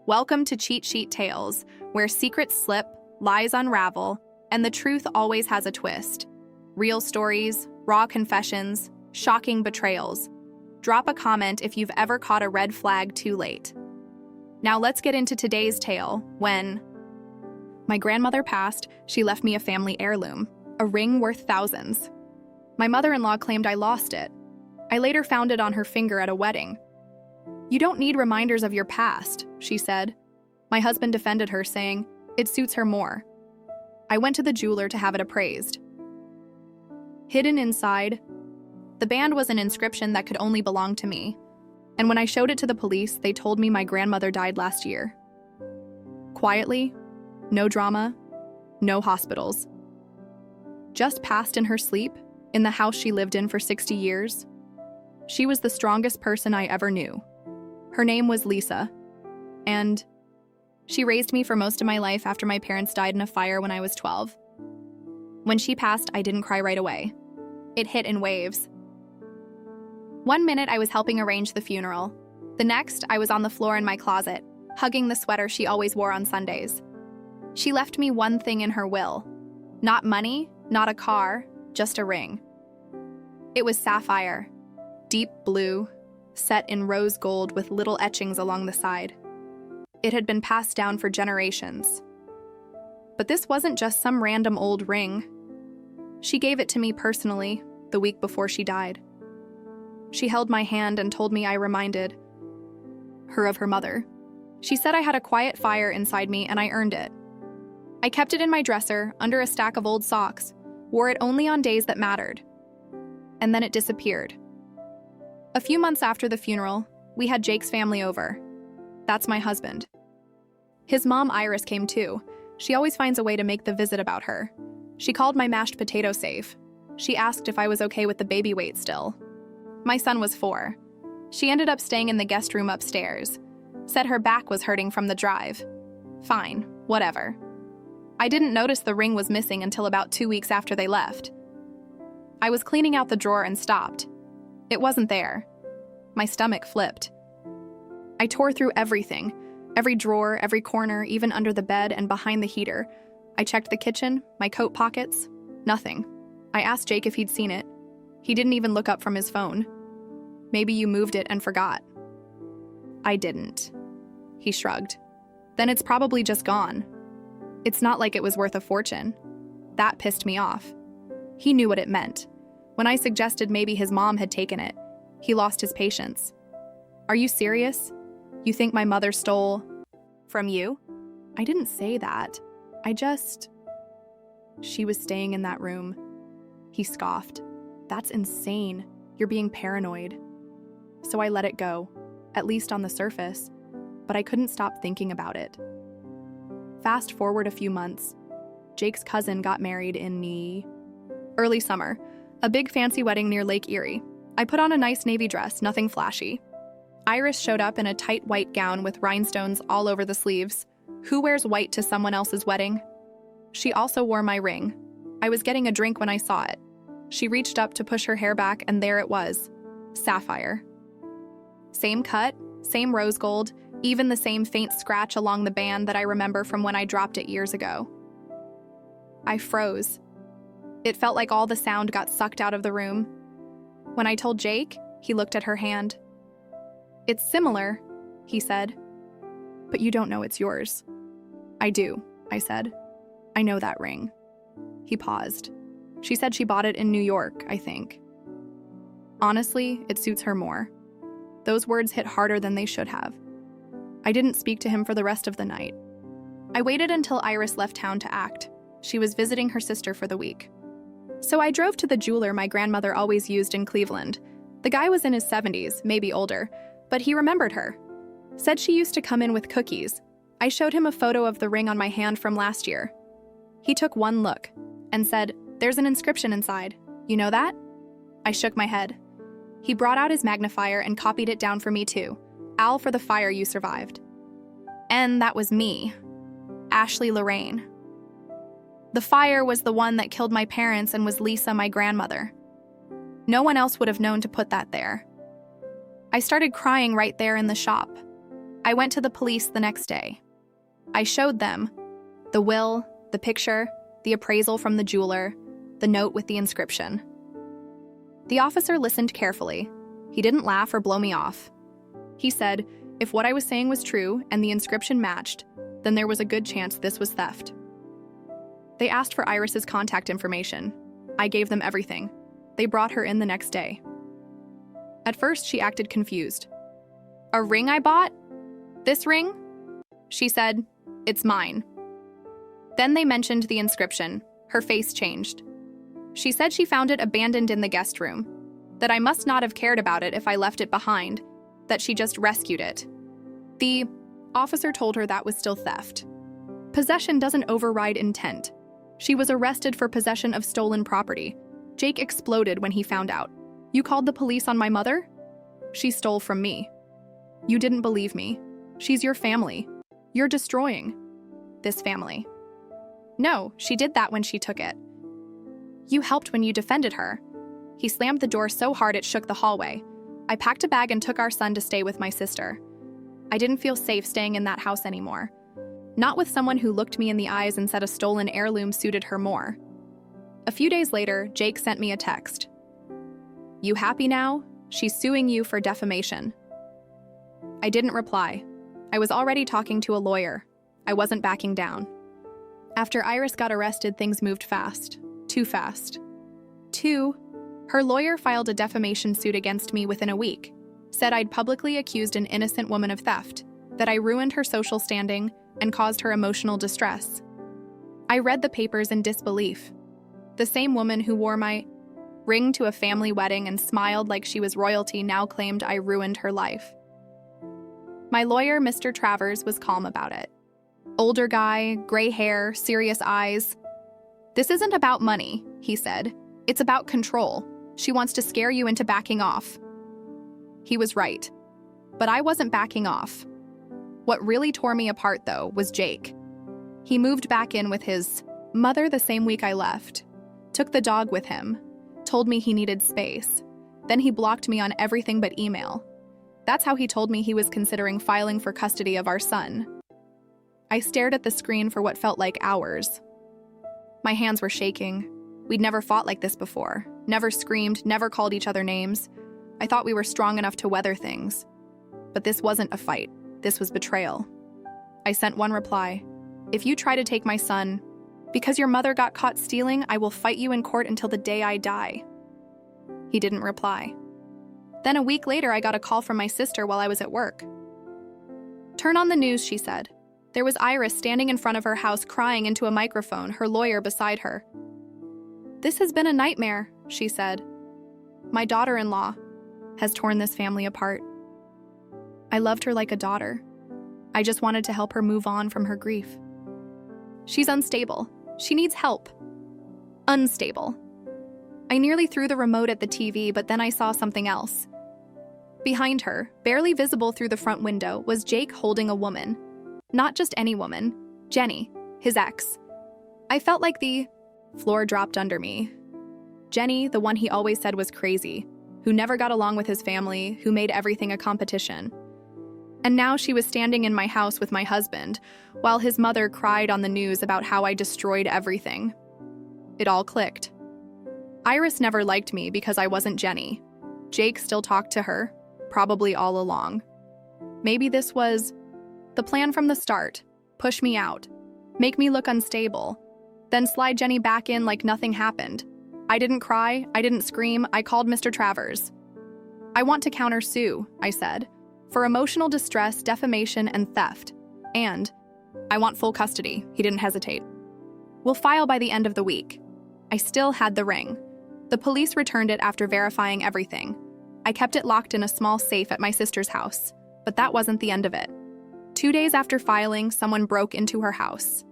Welcome to Cheat Sheet Tales, where secrets slip, lies unravel, and the truth always has a twist. Real stories, raw confessions, shocking betrayals. Drop a comment if you've ever caught a red flag too late. Now let's get into today's tale. When my grandmother passed, she left me a family heirloom, a ring worth thousands. My mother-in-law claimed I lost it. I later found it on her finger at a wedding. "You don't need reminders of your past," she said. My husband defended her, saying, "It suits her more." I went to the jeweler to have it appraised. Hidden inside, the band was an inscription that could only belong to me. And when I showed it to the police, they told me my grandmother died last year. Quietly, no drama, no hospitals. Just passed in her sleep, in the house she lived in for 60 years. She was the strongest person I ever knew. Her name was Lisa, and she raised me for most of my life after my parents died in a fire when I was 12. When she passed, I didn't cry right away. It hit in waves. One minute I was helping arrange the funeral. The next, I was on the floor in my closet, hugging the sweater she always wore on Sundays. She left me one thing in her will. Not money, not a car, just a ring. It was sapphire, deep blue, set in rose gold with little etchings along the side. It had been passed down for generations. But this wasn't just some random old ring. She gave it to me personally the week before she died. She held my hand and told me I reminded her of her mother. She said I had a quiet fire inside me and I earned it. I kept it in my dresser under a stack of old socks, wore it only on days that mattered. And then it disappeared. A few months after the funeral, we had Jake's family over. That's my husband. His mom, Iris, came too. She always finds a way to make the visit about her. She called my mashed potato safe. She asked if I was okay with the baby weight still. My son was 4. She ended up staying in the guest room upstairs. Said her back was hurting from the drive. Fine, whatever. I didn't notice the ring was missing until about 2 weeks after they left. I was cleaning out the drawer and stopped. It wasn't there. My stomach flipped. I tore through everything. Every drawer, every corner, even under the bed and behind the heater. I checked the kitchen, my coat pockets. Nothing. I asked Jake if he'd seen it. He didn't even look up from his phone. "Maybe you moved it and forgot." "I didn't." He shrugged. "Then it's probably just gone. It's not like it was worth a fortune." That pissed me off. He knew what it meant. When I suggested maybe his mom had taken it, he lost his patience. "Are you serious? You think my mother stole from you?" "I didn't say that. She was staying in that room." He scoffed. "That's insane. You're being paranoid." So I let it go, at least on the surface, but I couldn't stop thinking about it. Fast forward a few months. Jake's cousin got married in the early summer. A big fancy wedding near Lake Erie. I put on a nice navy dress, nothing flashy. Iris showed up in a tight white gown with rhinestones all over the sleeves. Who wears white to someone else's wedding? She also wore my ring. I was getting a drink when I saw it. She reached up to push her hair back, and there it was. Sapphire. Same cut, same rose gold, even the same faint scratch along the band that I remember from when I dropped it years ago. I froze. It felt like all the sound got sucked out of the room. When I told Jake, he looked at her hand. "It's similar," he said, "but you don't know it's yours." "I do," I said. "I know that ring." He paused. "She said she bought it in New York, I think." Honestly, it suits her more. Those words hit harder than they should have. I didn't speak to him for the rest of the night. I waited until Iris left town to act. She was visiting her sister for the week. So I drove to the jeweler my grandmother always used in Cleveland. The guy was in his 70s, maybe older, but he remembered her. Said she used to come in with cookies. I showed him a photo of the ring on my hand from last year. He took one look and said, "There's an inscription inside. You know that?" I shook my head. He brought out his magnifier and copied it down for me too. "Al for the fire you survived." And that was me. Ashley Lorraine. The fire was the one that killed my parents and was Lisa, my grandmother. No one else would have known to put that there. I started crying right there in the shop. I went to the police the next day. I showed them the will, the picture, the appraisal from the jeweler, the note with the inscription. The officer listened carefully. He didn't laugh or blow me off. He said, if what I was saying was true and the inscription matched, then there was a good chance this was theft. They asked for Iris's contact information. I gave them everything. They brought her in the next day. At first, she acted confused. A ring I bought? This ring? She said, it's mine. Then they mentioned the inscription. Her face changed. She said she found it abandoned in the guest room, that I must not have cared about it if I left it behind, that she just rescued it. The officer told her that was still theft. Possession doesn't override intent. She was arrested for possession of stolen property. Jake exploded when he found out. You called the police on my mother? She stole from me. You didn't believe me. She's your family. You're destroying this family. No, she did that when she took it. You helped when you defended her. He slammed the door so hard it shook the hallway. I packed a bag and took our son to stay with my sister. I didn't feel safe staying in that house anymore. Not with someone who looked me in the eyes and said a stolen heirloom suited her more. A few days later, Jake sent me a text. You happy now? She's suing you for defamation. I didn't reply. I was already talking to a lawyer. I wasn't backing down. After Iris got arrested, things moved fast. Too fast. 2. Her lawyer filed a defamation suit against me within a week. Said I'd publicly accused an innocent woman of theft, that I ruined her social standing and caused her emotional distress. I read the papers in disbelief. The same woman who wore my ring to a family wedding and smiled like she was royalty now claimed I ruined her life. My lawyer, Mr. Travers, was calm about it. Older guy, gray hair, serious eyes. This isn't about money, he said. It's about control. She wants to scare you into backing off. He was right. But I wasn't backing off. What really tore me apart, though, was Jake. He moved back in with his mother the same week I left, took the dog with him, told me he needed space. Then he blocked me on everything but email. That's how he told me he was considering filing for custody of our son. I stared at the screen for what felt like hours. My hands were shaking. We'd never fought like this before, never screamed, never called each other names. I thought we were strong enough to weather things. But this wasn't a fight. This was betrayal. I sent one reply. If you try to take my son, because your mother got caught stealing, I will fight you in court until the day I die. He didn't reply. Then a week later, I got a call from my sister while I was at work. Turn on the news, she said. There was Iris standing in front of her house crying into a microphone, her lawyer beside her. This has been a nightmare, she said. My daughter-in-law has torn this family apart. I loved her like a daughter. I just wanted to help her move on from her grief. She's unstable. She needs help. Unstable. I nearly threw the remote at the TV, but then I saw something else. Behind her, barely visible through the front window, was Jake holding a woman. Not just any woman, Jenny, his ex. I felt like the floor dropped under me. Jenny, the one he always said was crazy, who never got along with his family, who made everything a competition. And now she was standing in my house with my husband, while his mother cried on the news about how I destroyed everything. It all clicked. Iris never liked me because I wasn't Jenny. Jake still talked to her, probably all along. Maybe this was the plan from the start. Push me out, make me look unstable, then slide Jenny back in like nothing happened. I didn't cry, I didn't scream, I called Mr. Travers. I want to countersue, I said, for emotional distress, defamation, and theft. And I want full custody. He didn't hesitate. We'll file by the end of the week. I still had the ring. The police returned it after verifying everything. I kept it locked in a small safe at my sister's house, but that wasn't the end of it. 2 days after filing, someone broke into her house.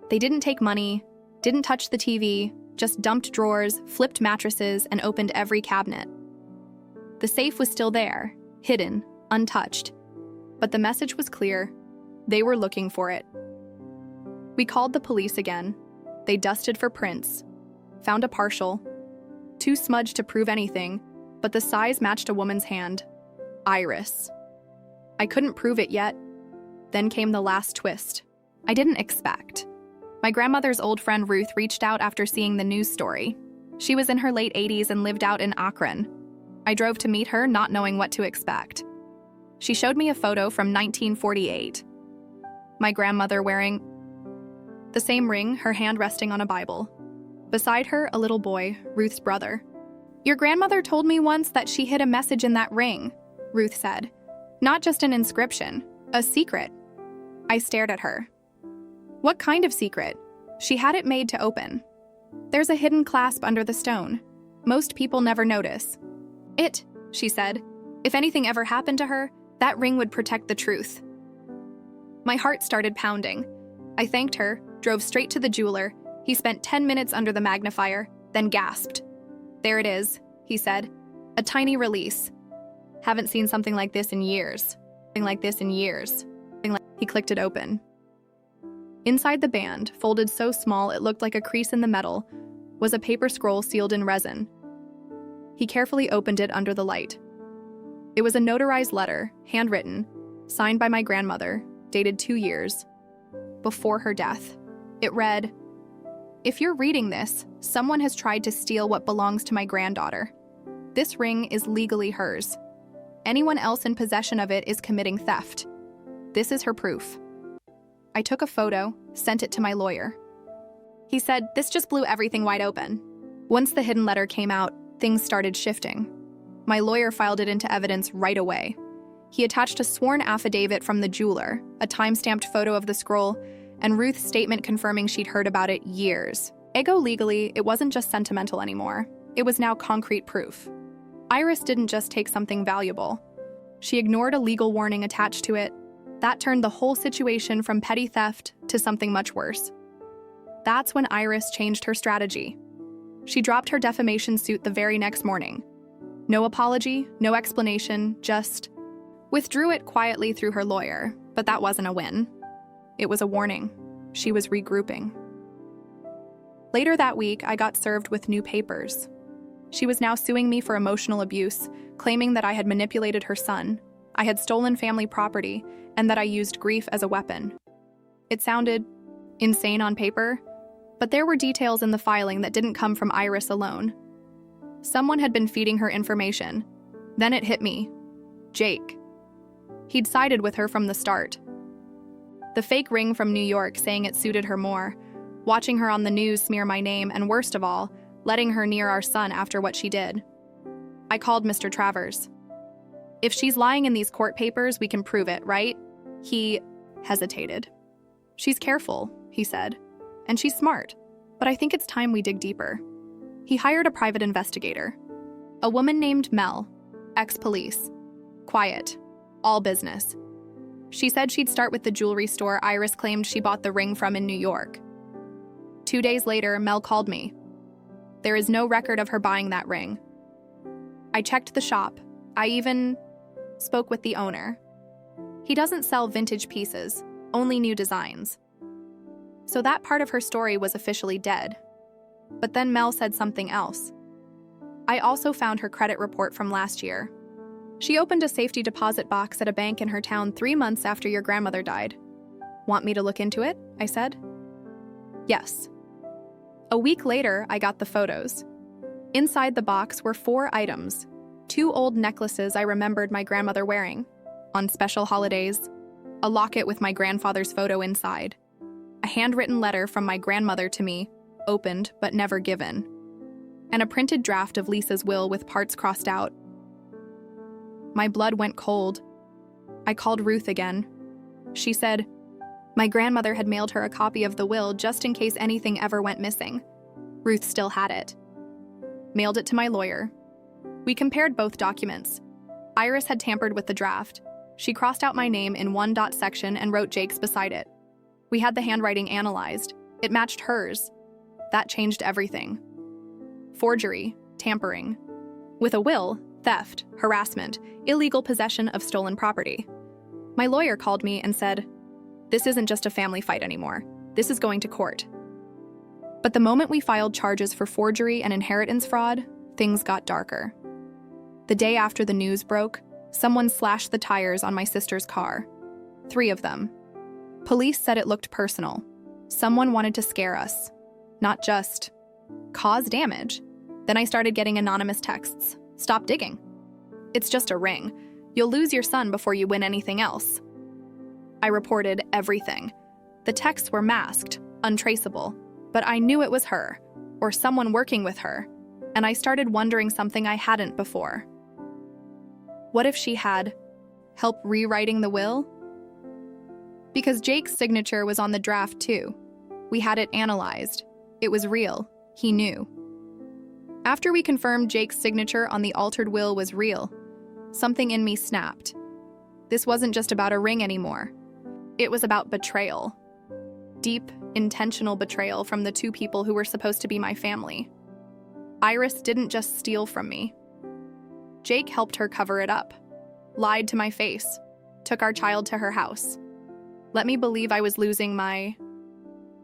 They didn't take money, didn't touch the TV, just dumped drawers, flipped mattresses, and opened every cabinet. The safe was still there, hidden, untouched. But the message was clear. They were looking for it. We called the police again. They dusted for prints, found a partial, too smudged to prove anything, but the size matched a woman's hand. Iris. I couldn't prove it yet, Then came the last twist. I didn't expect. My grandmother's old friend Ruth reached out after seeing the news story. She was in her late 80s and lived out in Akron. I drove to meet her, not knowing what to expect. She showed me a photo from 1948. My grandmother wearing the same ring, her hand resting on a Bible. Beside her, a little boy, Ruth's brother. "Your grandmother told me once that she hid a message in that ring," Ruth said. "Not just an inscription, a secret." I stared at her. "What kind of secret?" "She had it made to open. There's a hidden clasp under the stone. Most people never notice. She said. "If anything ever happened to her, that ring would protect the truth." My heart started pounding. I thanked her, drove straight to the jeweler. He spent 10 minutes under the magnifier, then gasped. "There it is," he said. "A tiny release. Haven't seen something like this in years. He clicked it open. Inside the band, folded so small it looked like a crease in the metal, was a paper scroll sealed in resin. He carefully opened it under the light. It was a notarized letter, handwritten, signed by my grandmother, dated 2 years before her death. It read, "If you're reading this, someone has tried to steal what belongs to my granddaughter. This ring is legally hers. Anyone else in possession of it is committing theft. This is her proof." I took a photo, sent it to my lawyer. He said, "This just blew everything wide open." Once the hidden letter came out, things started shifting. My lawyer filed it into evidence right away. He attached a sworn affidavit from the jeweler, a time-stamped photo of the scroll, and Ruth's statement confirming she'd heard about it years. Legally, it wasn't just sentimental anymore. It was now concrete proof. Iris didn't just take something valuable. She ignored a legal warning attached to it. That turned the whole situation from petty theft to something much worse. That's when Iris changed her strategy. She dropped her defamation suit the very next morning. No apology, no explanation, just withdrew it quietly through her lawyer, but that wasn't a win. It was a warning. She was regrouping. Later that week, I got served with new papers. She was now suing me for emotional abuse, claiming that I had manipulated her son, I had stolen family property, and that I used grief as a weapon. It sounded insane on paper, but there were details in the filing that didn't come from Iris alone. Someone had been feeding her information. Then it hit me. Jake. He'd sided with her from the start. The fake ring from New York saying it suited her more, watching her on the news smear my name, and worst of all, letting her near our son after what she did. I called Mr. Travers. "If she's lying in these court papers, we can prove it, right?" He hesitated. "She's careful," he said, "and she's smart, but I think it's time we dig deeper." He hired a private investigator, a woman named Mel, ex-police. Quiet, all business. She said she'd start with the jewelry store Iris claimed she bought the ring from in New York. 2 days later, Mel called me. There is no record of her buying that ring. I checked the shop. I even spoke with the owner. He doesn't sell vintage pieces, only new designs. So that part of her story was officially dead. But then Mel said something else. I also found her credit report from last year. She opened a safety deposit box at a bank in her town 3 months after your grandmother died. "Want me to look into it?" I said. "Yes." A week later, I got the photos. Inside the box were 4 items, 2 old necklaces I remembered my grandmother wearing on special holidays, a locket with my grandfather's photo inside, a handwritten letter from my grandmother to me, opened but never given, and a printed draft of Lisa's will with parts crossed out. My blood went cold. I called Ruth again. She said my grandmother had mailed her a copy of the will just in case anything ever went missing. Ruth still had it. Mailed it to my lawyer. We compared both documents. Iris had tampered with the draft. She crossed out my name in one dot section and wrote Jake's beside it. We had the handwriting analyzed. It matched hers. That changed everything. Forgery, tampering. With a will, theft, harassment, illegal possession of stolen property. My lawyer called me and said, "This isn't just a family fight anymore. This is going to court." But the moment we filed charges for forgery and inheritance fraud, things got darker. The day after the news broke, someone slashed the tires on my sister's car. 3 of them, Police said it looked personal. Someone wanted to scare us, not just cause damage. Then I started getting anonymous texts. Stop digging. It's just a ring. You'll lose your son before you win anything else. I reported everything. The texts were masked, untraceable, but I knew it was her, or someone working with her, and I started wondering something I hadn't before. What if she had help rewriting the will? Because Jake's signature was on the draft too. We had it analyzed. It was real. He knew. After we confirmed Jake's signature on the altered will was real, something in me snapped. This wasn't just about a ring anymore. It was about betrayal. Deep, intentional betrayal from the two people who were supposed to be my family. Iris didn't just steal from me. Jake helped her cover it up, lied to my face, took our child to her house. Let me believe I was losing my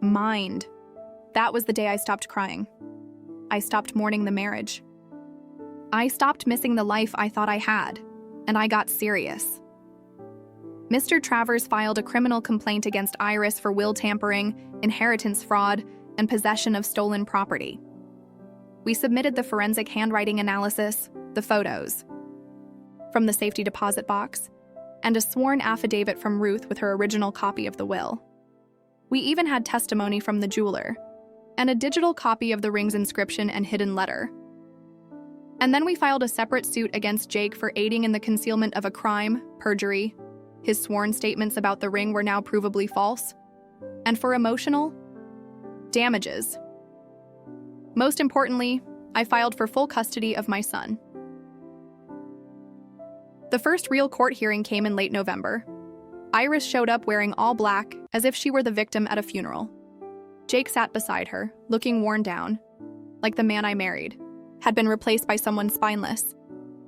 mind. That was the day I stopped crying. I stopped mourning the marriage. I stopped missing the life I thought I had, and I got serious. Mr. Travers filed a criminal complaint against Iris for will tampering, inheritance fraud, and possession of stolen property. We submitted the forensic handwriting analysis, the photos from the safety deposit box, and a sworn affidavit from Ruth with her original copy of the will. We even had testimony from the jeweler, and a digital copy of the ring's inscription and hidden letter. And then we filed a separate suit against Jake for aiding in the concealment of a crime, perjury. His sworn statements about the ring were now provably false, and for emotional damages. Most importantly, I filed for full custody of my son. The first real court hearing came in late November. Iris showed up wearing all black, as if she were the victim at a funeral. Jake sat beside her, looking worn down, like the man I married had been replaced by someone spineless.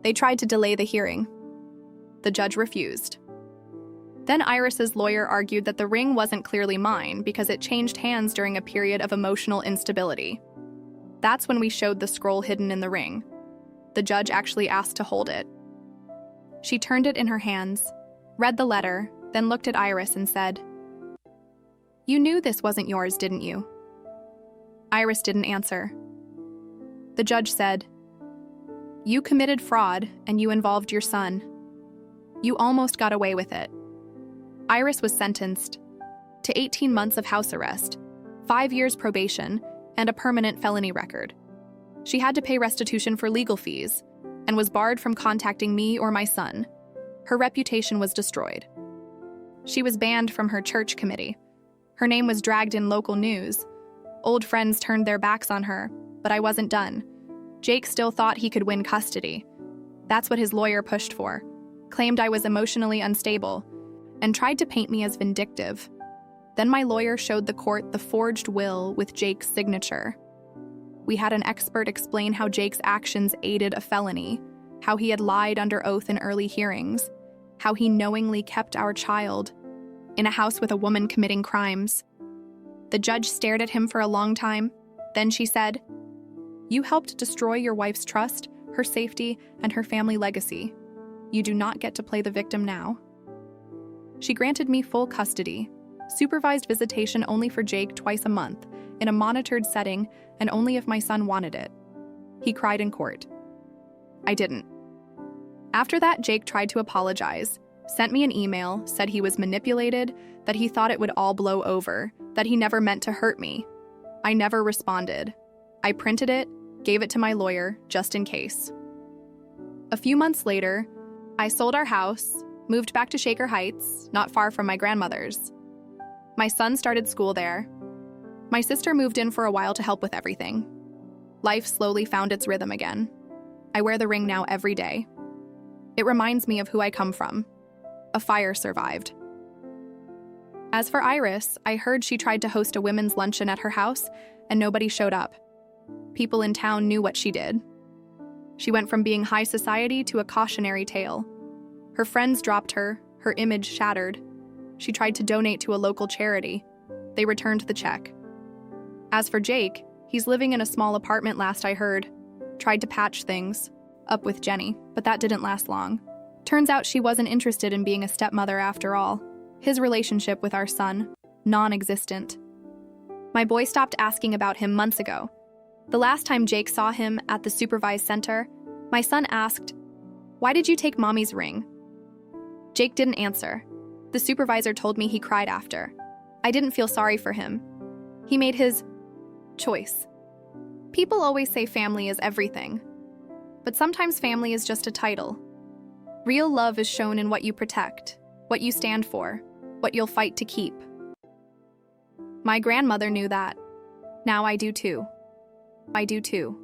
They tried to delay the hearing. The judge refused. Then Iris's lawyer argued that the ring wasn't clearly mine because it changed hands during a period of emotional instability. That's when we showed the scroll hidden in the ring. The judge actually asked to hold it. She turned it in her hands, read the letter, then looked at Iris and said, "You knew this wasn't yours, didn't you?" Iris didn't answer. The judge said, "You committed fraud and you involved your son. You almost got away with it." Iris was sentenced to 18 months of house arrest, 5 years probation, and a permanent felony record. She had to pay restitution for legal fees and was barred from contacting me or my son. Her reputation was destroyed. She was banned from her church committee. Her name was dragged in local news. Old friends turned their backs on her, but I wasn't done. Jake still thought he could win custody. That's what his lawyer pushed for, claimed I was emotionally unstable, and tried to paint me as vindictive. Then my lawyer showed the court the forged will with Jake's signature. We had an expert explain how Jake's actions aided a felony, how he had lied under oath in early hearings, how he knowingly kept our child in a house with a woman committing crimes. The judge stared at him for a long time. Then she said, "You helped destroy your wife's trust, her safety, and her family legacy. You do not get to play the victim now." She granted me full custody, supervised visitation only for Jake twice a month, in a monitored setting, and only if my son wanted it. He cried in court. I didn't. After that, Jake tried to apologize, sent me an email, said he was manipulated, that he thought it would all blow over, that he never meant to hurt me. I never responded. I printed it, gave it to my lawyer, just in case. A few months later, I sold our house, moved back to Shaker Heights, not far from my grandmother's. My son started school there. My sister moved in for a while to help with everything. Life slowly found its rhythm again. I wear the ring now every day. It reminds me of who I come from. A fire survived. As for Iris, I heard she tried to host a women's luncheon at her house, and nobody showed up. People in town knew what she did. She went from being high society to a cautionary tale. Her friends dropped her, her image shattered. She tried to donate to a local charity. They returned the check. As for Jake, he's living in a small apartment last I heard. Tried to patch things up with Jenny, but that didn't last long. Turns out she wasn't interested in being a stepmother after all. His relationship with our son, non-existent. My boy stopped asking about him months ago. The last time Jake saw him at the supervised center, my son asked, "Why did you take mommy's ring?" Jake didn't answer. The supervisor told me he cried after. I didn't feel sorry for him. He made his choice. People always say family is everything, but sometimes family is just a title. Real love is shown in what you protect, what you stand for, what you'll fight to keep. My grandmother knew that. Now I do too. I do too.